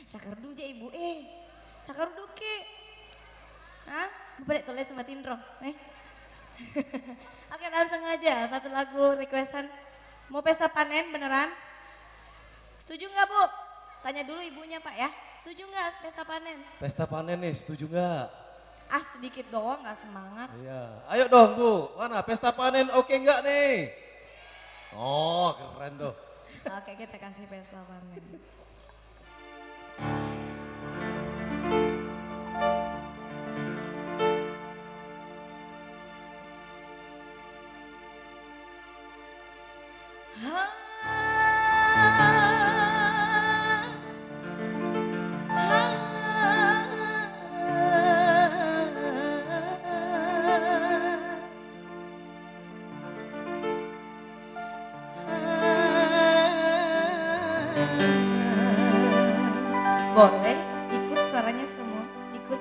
Cakardu aja ibu, cakardu ke. Hah? Balik tulis sama Tindro, Oke langsung aja, satu lagu requestan. Mau pesta panen beneran? Setuju nggak Bu? Tanya dulu ibunya Pak ya. Setuju nggak pesta panen? Pesta panen nih, setuju nggak? Ah sedikit doang nggak semangat. Iya, ayo dong Bu, mana pesta panen oke nggak nih? Oh keren tuh. Oke kita kasih pesta panen. Boleh ikut suaranya semua, ikut.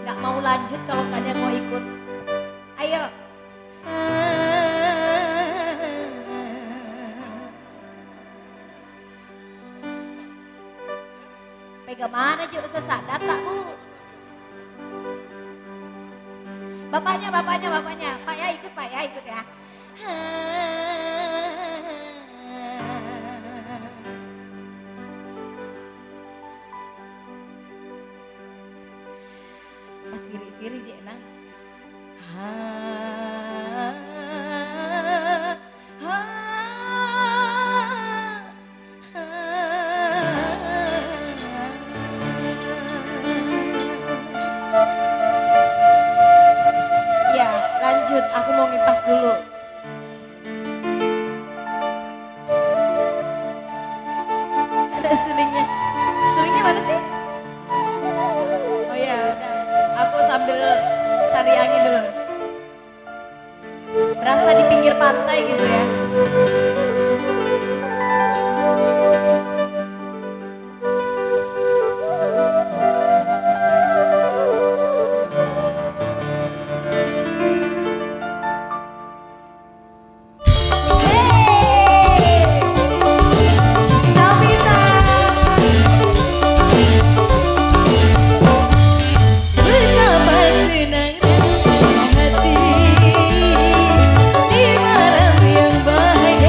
Gak mau lanjut kalau nggak ada yang mau ikut. Ayo. Pegang mana juga sesadat tak Bu? Bapaknya. Pak ya ikut ya. Mas siri-siri Jena. Ya lanjut, aku mau ngipas dulu. Ada sulingnya. Sulingnya mana sih? Oh ya udah, aku sambil cari angin dulu. Berasa di pinggir pantai gitu ya. Hati di malam yang bahagia.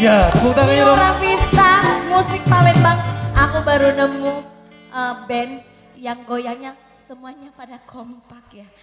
Ya, tepuk tangannya dong. Yura Vista, musik Palembang. Aku baru nemu band yang goyangnya semuanya pada kompak ya.